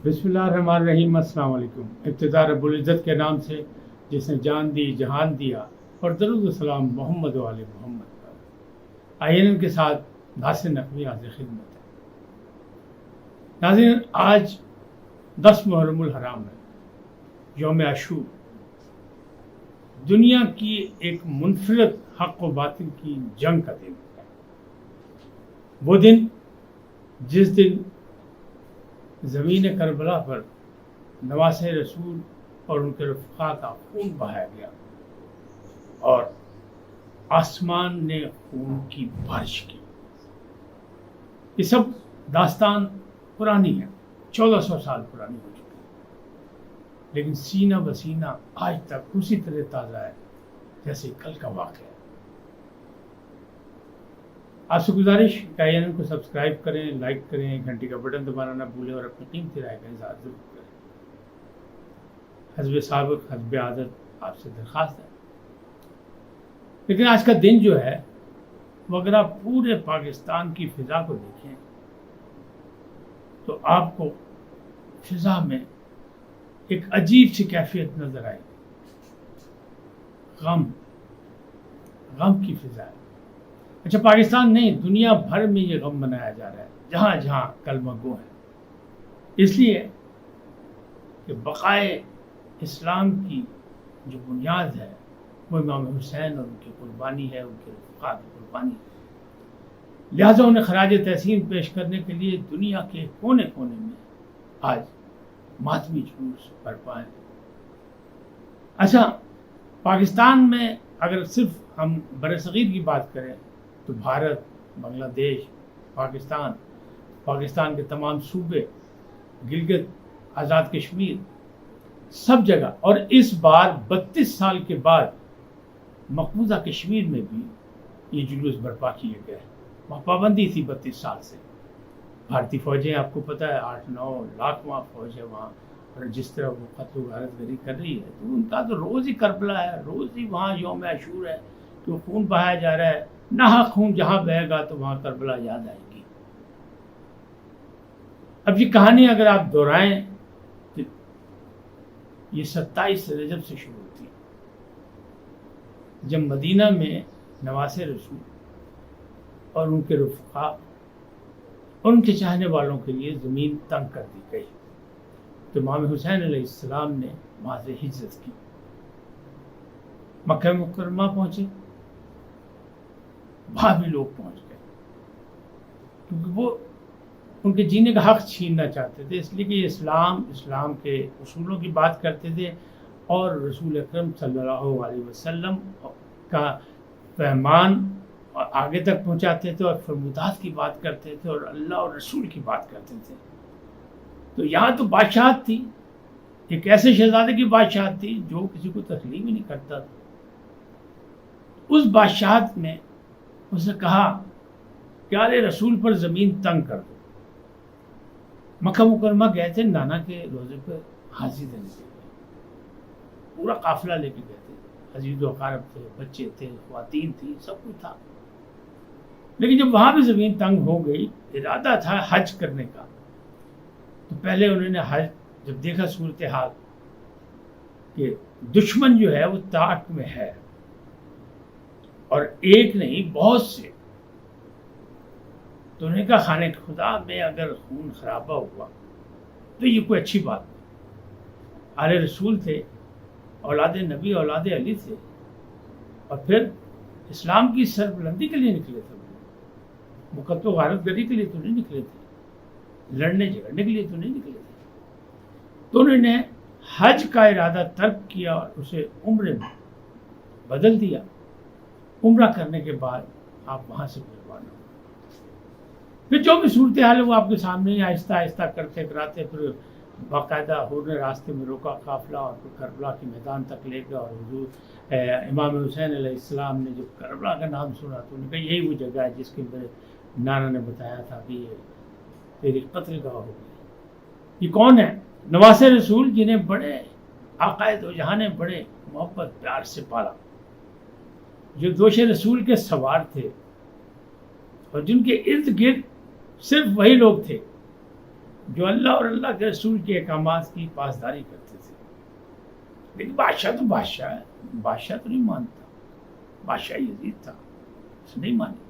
بسم اللہ الرحمن الرحیم۔ السلام علیکم۔ ابتدا رب العزت کے نام سے جس نے جان دی جہان دیا، اور درود و سلام محمد و آل محمد پر۔ آئین کے ساتھ ناصر نقوی حاضر خدمت ہے۔ ناظرین، آج 10 محرم الحرام ہے، یوم عاشور، دنیا کی ایک منفرد حق و باطل کی جنگ کا دن ہے۔ وہ دن جس دن زمین کربلا پر نواسۂ رسول اور ان کے رفقا کا خون بہایا گیا اور آسمان نے خون کی بارش کی۔ یہ سب داستان پرانی ہے، 1400 سال پرانی ہو چکی ہے، لیکن سینہ بسینہ آج تک اسی طرح تازہ ہے جیسے کل کا واقعہ ہے۔ آپ سے گزارش کہ آئین کو سبسکرائب کریں، لائک کریں، گھنٹی کا بٹن دبانا نہ بھولیں اور اپنی قیمتی رائے کا اظہار ضرور کریں۔ حسب سابق حسب عادت آپ سے درخواست ہے۔ لیکن آج کا دن جو ہے وہ اگر آپ پورے پاکستان کی فضا کو دیکھیں تو آپ کو فضا میں ایک عجیب سی کیفیت نظر آئے گی۔ غم کی فضا ہے۔ اچھا، پاکستان نہیں، دنیا بھر میں یہ غم منایا جا رہا ہے، جہاں جہاں کلمہ گو ہے، اس لیے کہ بقائے اسلام کی جو بنیاد ہے وہ امام حسین اور ان کی قربانی ہے، ان کے رفقا کی قربانی ہے۔ لہٰذا انہیں خراج تحسین پیش کرنے کے لیے دنیا کے کونے کونے میں آج ماتمی جلوس برپا ہے۔ اچھا، پاکستان میں اگر صرف ہم برصغیر کی بات کریں تو بھارت، بنگلہ دیش، پاکستان کے تمام صوبے، گلگت، آزاد کشمیر، سب جگہ، اور اس بار 32 سال کے بعد مقبوضہ کشمیر میں بھی یہ جلوس برپا کیے گئے۔ وہاں پابندی تھی 32 سال سے۔ بھارتی فوجیں، آپ کو پتہ ہے، 8-9 لاکھ وہاں فوج ہے وہاں، اور جس طرح وہ قتل و غارت گری کر رہی ہے تو ان کا تو روز ہی کربلا ہے، روز ہی وہاں یوم عاشور ہے، جو خون بہایا جا رہا ہے۔ ناحق خون جہاں بہے گا تو وہاں کربلا یاد آئے گی۔ اب یہ کہانی اگر آپ دہرائیں تو یہ 27 رجب سے شروع ہوتی ہے، جب مدینہ میں نواسۂ رسول اور ان کے رفقا اور ان کے چاہنے والوں کے لیے زمین تنگ کر دی گئی تو امام حسین علیہ السلام نے وہاں سے ہجرت کی، مکہ مکرمہ پہنچے۔ وہاں بھی لوگ پہنچ گئے کیونکہ وہ ان کے جینے کا حق چھیننا چاہتے تھے، اس لیے کہ یہ اسلام کے اصولوں کی بات کرتے تھے اور رسول اکرم صلی اللہ علیہ وسلم کا پیغام آگے تک پہنچاتے تھے اور فرمودات کی بات کرتے تھے اور اللہ اور رسول کی بات کرتے تھے۔ تو یہاں تو بادشاہت تھی، ایک ایسے شہزادے کی بادشاہت تھی جو کسی کو تسلیم ہی نہیں کرتا تھا۔ اس بادشاہت میں اس نے کہا کہ آل رسول پر زمین تنگ کر دو۔ مکہ مکرمہ گئے تھے نانا کے روزے پہ حاضری دینے کے لیے، پورا قافلہ لے کے گئے تھے، عزیز و اقارب تھے، بچے تھے، خواتین تھی، سب کچھ تھا۔ لیکن جب وہاں بھی زمین تنگ ہو گئی، ارادہ تھا حج کرنے کا، تو پہلے انہوں نے حج جب دیکھا صورتحال کہ دشمن جو ہے وہ طاق میں ہے اور ایک نہیں بہت سے، تو انہوں نے کہا خانہ خدا میں اگر خون خرابہ ہوا تو یہ کوئی اچھی بات نہیں۔ آل رسول تھے، اولاد نبی، اولاد علی تھے، اور پھر اسلام کی سربلندی کے لیے نکلے تھے، مقتل و غارت گری کے لیے تو نہیں نکلے تھے، لڑنے جھگڑنے کے لیے تو نہیں نکلے تھے۔ تو انہوں نے حج کا ارادہ ترک کیا اور اسے عمرے میں بدل دیا۔ عمرہ کرنے کے بعد آپ وہاں سے روانہ ہو۔ پھر جو بھی صورتحال ہے وہ آپ کے سامنے ہی آہستہ آہستہ کرتے کراتے پھر باقاعدہ حور نے راستے میں روکا قافلہ اور پھر کربلا کے میدان تک لے گیا، اور حضور امام حسین علیہ السلام نے جب کربلا کا نام سنا تو انہوں نے کہا یہی وہ جگہ ہے جس کے میرے نانا نے بتایا تھا کہ یہ تیری قتل گاہ ہو گئی۔ یہ کون ہے؟ نواسۂ رسول، جنہیں بڑے عقائد و جہاں نے بڑے محبت پیار سے پالا، جو دوش رسول کے سوار تھے اور جن کے ارد گرد صرف وہی لوگ تھے جو اللہ اور اللہ کے رسول کے احکامات کی پاسداری کرتے تھے. لیکن بادشاہ تو بادشاہ ہے, بادشاہ تو نہیں مانتا. بادشاہ یزید تھا, اس نے نہیں مانی.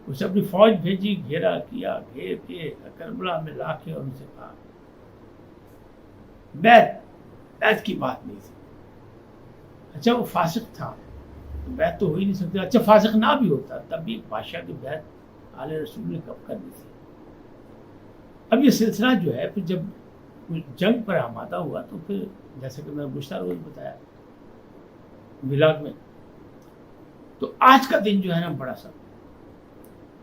اسے اپنی فوج بھیجی, گھیرا کیا, گھیر کے کربلا میں لا کے اور ان سے کہا بیعت کی بات نہیں تھی. اچھا وہ فاسق تھا تو بیعت تو ہو ہی نہیں سکتی. اچھا فاسق نہ بھی ہوتا تب بھی بادشاہ کی بیعت آل رسول نے کب کرنی تھی. اب یہ سلسلہ جو ہے پھر جب جنگ پر آمادہ ہوا تو پھر جیسے کہ میں نے گزشتہ روز بتایا میلاد میں, تو آج کا دن جو ہے نا بڑا سا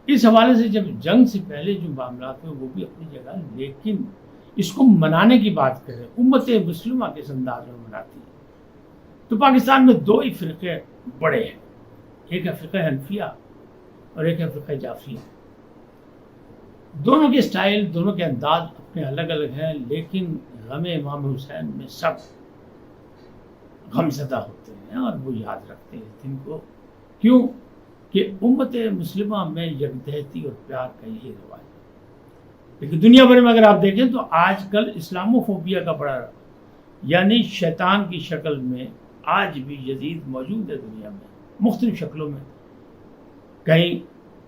اس حوالے سے, جب جنگ سے پہلے جو معاملات ہیں وہ بھی اپنی جگہ, لیکن اس کو منانے کی بات کریں امت مسلمہ کے انداز میں مناتی ہے. تو پاکستان میں دو ہی فرقے بڑے ہیں, ایک ہے فرقہ حنفیہ اور ایک ہے فرقہ جعفریہ. دونوں کے سٹائل, دونوں کے انداز اپنے الگ الگ ہیں, لیکن غم امام حسین میں سب غم زدہ ہوتے ہیں اور وہ یاد رکھتے ہیں اس دن کو. کیوں کہ امت مسلمہ میں یکجہتی اور پیار کا یہی رواج ہے. لیکن دنیا بھر میں اگر آپ دیکھیں تو آج کل اسلاموفوبیا کا بڑا, یعنی شیطان کی شکل میں آج بھی یزید موجود ہے دنیا میں مختلف شکلوں میں. کہیں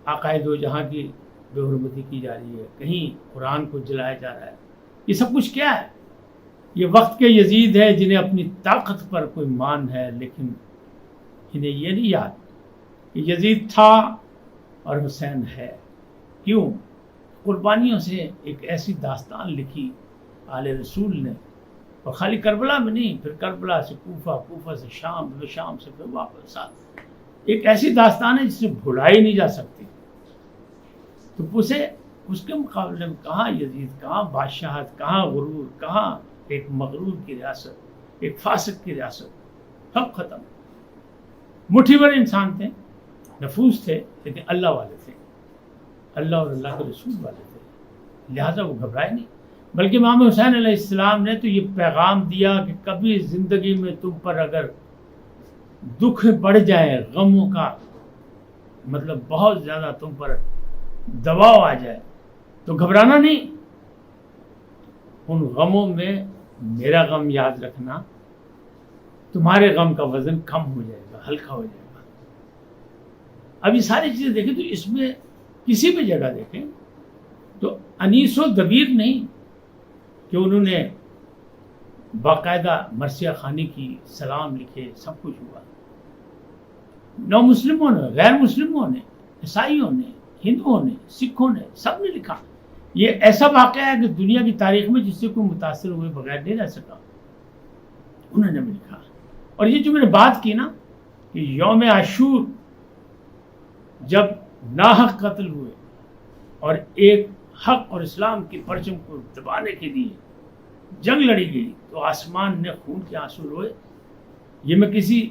عقائد و جہاں کی بے حرمتی کی جا رہی ہے, کہیں قرآن کو جلایا جا رہا ہے. یہ سب کچھ کیا ہے؟ یہ وقت کے یزید ہے جنہیں اپنی طاقت پر کوئی مان ہے, لیکن انہیں یہ نہیں یاد کہ یزید تھا اور حسین ہے. کیوں؟ قربانیوں سے ایک ایسی داستان لکھی آل رسول نے, اور خالی کربلا میں نہیں, پھر کربلا سے کوفہ, کوفہ سے شام, شام سے پھر واپس آ. ایک ایسی داستان ہے جسے بھلائی نہیں جا سکتی. تو اسے اس کے مقابلے میں کہاں یزید, کہاں بادشاہت, کہاں غرور, کہاں ایک مغرور کی ریاست, ایک فاسق کی ریاست, سب ختم. مٹھی بھر انسان تھے, نفوس تھے, لیکن اللہ والے تھے, اللہ اور اللہ کے رسول والے تھے, لہٰذا وہ گھبرائے نہیں. بلکہ امام حسین علیہ السلام نے تو یہ پیغام دیا کہ کبھی زندگی میں تم پر اگر دکھ بڑھ جائے, غموں کا مطلب بہت زیادہ تم پر دباؤ آ جائے تو گھبرانا نہیں. ان غموں میں میرا غم یاد رکھنا, تمہارے غم کا وزن کم ہو جائے گا, ہلکا ہو جائے گا. اب یہ ساری چیزیں دیکھیں تو اس میں کسی بھی جگہ دیکھیں تو انیس و دبیر نہیں کہ انہوں نے باقاعدہ مرثیہ خوانی کی, سلام لکھے, سب کچھ ہوا. نو مسلموں نے, غیر مسلموں نے, عیسائیوں نے, ہندوؤں نے, سکھوں نے, سب نے لکھا. یہ ایسا واقعہ ہے کہ دنیا کی تاریخ میں جس سے کوئی متاثر ہوئے بغیر نہیں رہ سکا, انہوں نے بھی لکھا. اور یہ جو میں نے بات کی نا کہ یوم عاشور جب ناحق قتل ہوئے اور ایک حق اور اسلام کی پرچم کو دبانے کے لیے جنگ لڑی گئی تو آسمان نے خون کے آنسو روئے. یہ میں کسی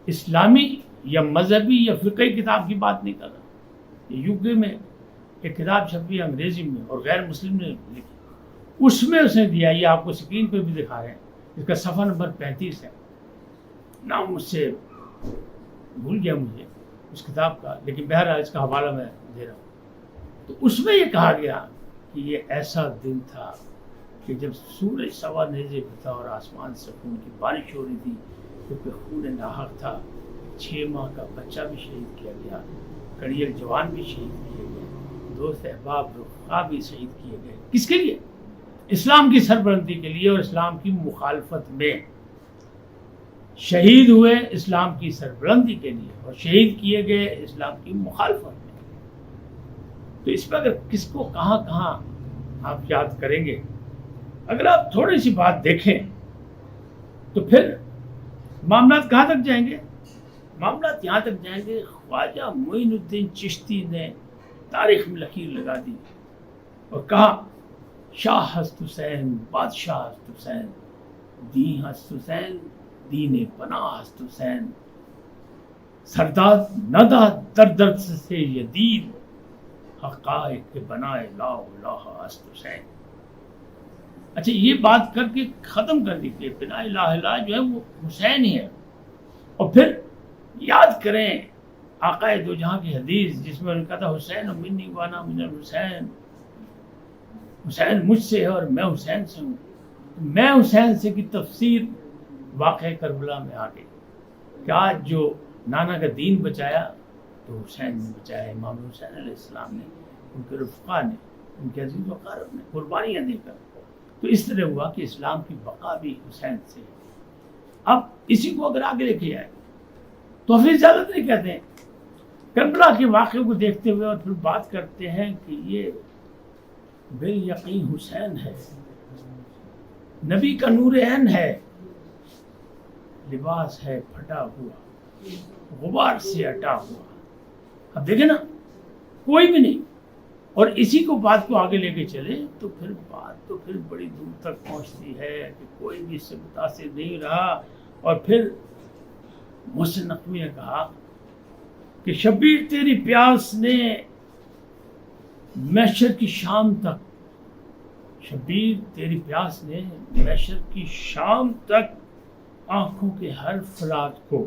اسلامی یا مذہبی یا فقہی کتاب کی بات نہیں کر رہا. یہ یو کے میں ایک کتاب چھپی انگریزی میں اور غیر مسلم نے لکھی, اس میں اس نے دیا, یہ آپ کو اسکرین پہ بھی دکھا رہے ہیں, اس کا صفحہ نمبر 35 ہے. نام مجھ سے بھول گیا مجھے اس کتاب کا, لیکن بہرحال اس کا حوالہ میں دے رہا ہوں. تو اس میں یہ کہا گیا کہ یہ ایسا دن تھا کہ جب سورج سوا نیزے پہ تھا اور آسمان سے خون کی بارش ہو رہی تھی, کیونکہ خون ناحق تھا. 6 ماہ کا بچہ بھی شہید کیا گیا, کڑیل جوان بھی شہید کیے گئے, دوست احباب رفقا بھی شہید کیے گئے. کس کے لیے؟ اسلام کی سربلندی کے لیے اور اسلام کی مخالفت میں شہید ہوئے, اسلام کی سربلندی کے لیے, اور شہید کیے گئے اسلام کی مخالفت میں. تو اس پہ اگر کس کو کہاں کہاں آپ یاد کریں گے, اگر آپ تھوڑی سی بات دیکھیں تو پھر معاملات کہاں تک جائیں گے؟ معاملات یہاں تک جائیں گے, خواجہ معین الدین چشتی نے تاریخ میں لکیر لگا دی اور کہا شاہ ہست حسین, بادشاہ ہست حسین, دین ہست حسین, دین پناہ ہست حسین, سردار ندا در درد سے یدید, حقائق کے بنائے لا الہ ہست حسین. اچھا یہ بات کر کے ختم کر دی کہ بنا الہ الا جو ہے وہ حسین ہی ہے. اور پھر یاد کریں آقا دو جہاں کی حدیث جس میں ان کا تھا حسین منی وانا من الحسین, حسین مجھ سے ہے اور میں حسین سے ہوں. میں حسین سے کی تفسیر واقعہ کربلا میں آ گئی کہ آج جو نانا کا دین بچایا تو حسین نے بچایا. امام حسین علیہ السلام نے، ان کے رفقا نے، ان کے عزیز و اقارب نے قربانیاں دے کر. تو اس طرح ہوا کہ اسلام کی بقا بھی حسین سے ہے. اب اسی کو اگر آگے لے کے جائے تو حفیظ زیادہ نہیں کہتے ہیں کربلا کے واقعے کو دیکھتے ہوئے اور پھر بات کرتے ہیں کہ یہ بالیقین حسین ہے، نبی کا نور عین ہے، لباس ہے پھٹا ہوا، غبار سے ہٹا ہوا. اب دیکھیں نا، کوئی بھی نہیں. اور اسی کو بات کو آگے لے کے چلے تو پھر بات تو پھر بڑی دور تک پہنچتی ہے کہ کوئی بھی اس سے متاثر نہیں رہا. اور پھر محسن نقوی نے کہا کہ شبیر تیری پیاس نے محشر کی شام تک، شبیر تیری پیاس نے محشر کی شام تک آنکھوں کے ہر فلاد کو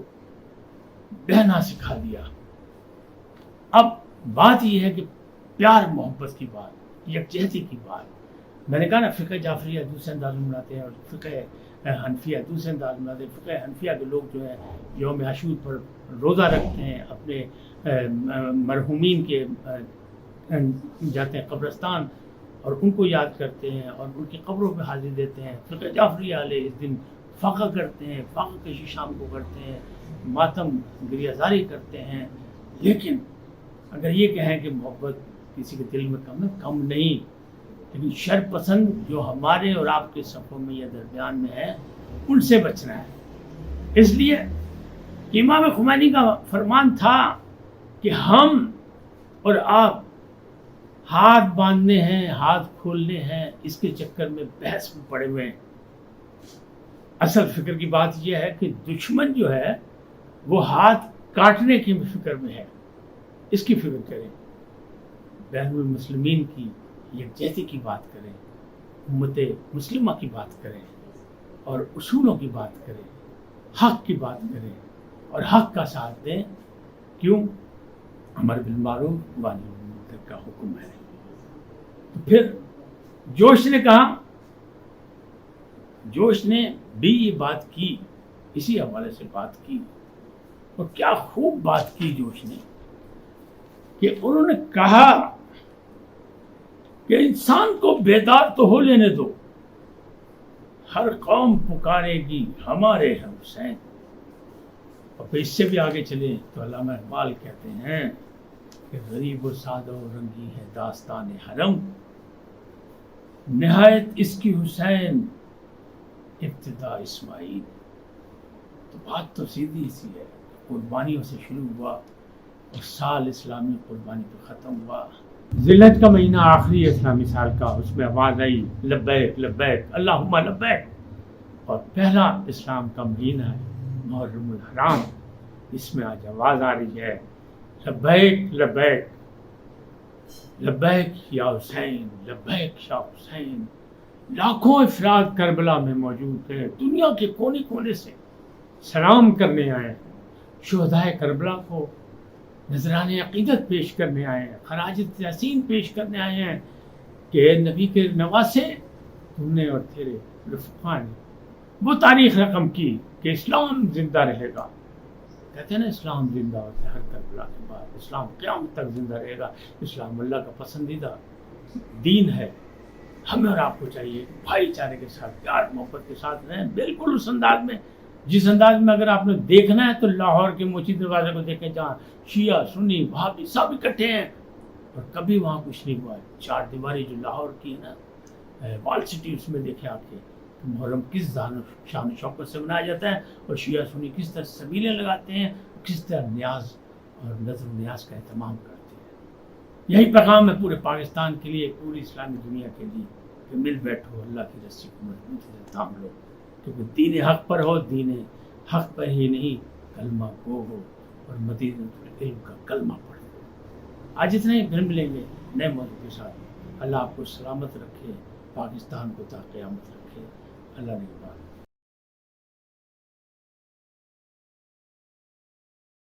بہنا سکھا دیا. اب بات یہ ہے کہ پیار محبت کی بات، یکجہتی کی بات. میں نے کہا نا فقہ جعفریہ دوسرے انداز میں مناتے ہیں اور فقہ حنفیہ دوسرے انداز میں مناتے ہیں. فقہ حنفیہ کے لوگ جو ہیں یوم عاشور پر روزہ رکھتے ہیں، اپنے مرحومین کے جاتے ہیں قبرستان اور ان کو یاد کرتے ہیں اور ان کی قبروں پہ حاضری دیتے ہیں. فقہ جعفریہ والے اس دن فقہ کرتے ہیں، فقہ کشی شام کو کرتے ہیں، ماتم گریہ زاری کرتے ہیں. لیکن اگر یہ کہیں کہ محبت کسی کے دل میں کم ہے، کم نہیں، لیکن شر پسند جو ہمارے اور آپ کے صفوں میں یا درمیان میں ہے ان سے بچنا ہے. اس لیے امام خمینی کا فرمان تھا کہ ہم اور آپ ہاتھ باندھنے ہیں، ہاتھ کھولنے ہیں، اس کے چکر میں بحث میں پڑے ہوئے ہیں. اصل فکر کی بات یہ ہے کہ دشمن جو ہے وہ ہاتھ کاٹنے کی فکر میں ہے، اس کی فکر کریں. بین المسلمین کی یکجہتی کی بات کریں، امت مسلمہ کی بات کریں اور اصولوں کی بات کریں، حق کی بات کریں اور حق کا ساتھ دیں. کیوں؟ امر بالمعروف و نہی عن المنکر کا حکم ہے. تو پھر جوش نے کہا، جوش نے بھی یہ بات کی، اسی حوالے سے بات کی اور کیا خوب بات کی جوش نے کہ انہوں نے کہا کہ انسان کو بیدار تو ہو لینے دو، ہر قوم پکارے گی ہمارے حسین. اور پھر اس سے بھی آگے چلیں تو علامہ اقبال کہتے ہیں کہ غریب و سادہ و رنگی ہے داستان حرم، نہایت اس کی حسین ابتدا اسماعیل. تو بات تو سیدھی سی ہے، قربانیوں سے شروع ہوا اور سال اسلامی قربانی پہ ختم ہوا. ذی الحج کا مہینہ آخری اسلامی سال کا، اس میں آواز آئی لبیک لبیک اللہم لبیک. اور پہلا اسلام کا مہینہ ہے محرم الحرام، اس میں آج آواز آ رہی ہے لبیک لبیک لبیک یا حسین، لبیک یا حسین. لاکھوں افراد کربلا میں موجود ہیں، دنیا کے کونے کونے سے سلام کرنے آئے ہیں، شہدائے کربلا کو نذران عقیدت پیش کرنے آئے ہیں، خراج تحسین پیش کرنے آئے ہیں کہ نبی کے نواسے تم نے اور تیرے رفقا نے وہ تاریخ رقم کی کہ اسلام زندہ رہے گا. کہتے ہیں نا اسلام زندہ ہوتا ہے ہر کربلا کے بعد، اسلام قیامت تک زندہ رہے گا. اسلام اللہ کا پسندیدہ دین ہے. ہمیں اور آپ کو چاہیے بھائی چارے کے ساتھ، پیار محبت کے ساتھ رہیں، بالکل اس انداز میں جس انداز میں اگر آپ نے دیکھنا ہے تو لاہور کے موچی دروازے کو دیکھیں جہاں شیعہ سنی وہابی سب اکٹھے ہیں اور کبھی وہاں کچھ نہیں ہوا. چار دیواری جو لاہور کی ہے نا وال سٹی، اس میں دیکھیں آپ کے محرم کس شان و شوکت سے منایا جاتا ہے اور شیعہ سنی کس طرح سبیلیں لگاتے ہیں، کس طرح نیاز اور نظر و نیاز کا اہتمام کرتے ہیں. یہی پیغام ہے پورے پاکستان کے لیے، پوری اسلامی دنیا کے لیے کہ مل بیٹھو، اللہ کی رسی کو مضبوطی سے تھام لو، کیونکہ دین حق پر ہو، دین حق پر ہی نہیں کلمہ گو ہو اور مدینہ علم کا کلمہ پڑھو. آج اتنا ہی، پھر ملیں گے نئے موضوع کے ساتھ. اللہ آپ کو سلامت رکھے، پاکستان کو تا قیامت رکھے. اللہ نے بات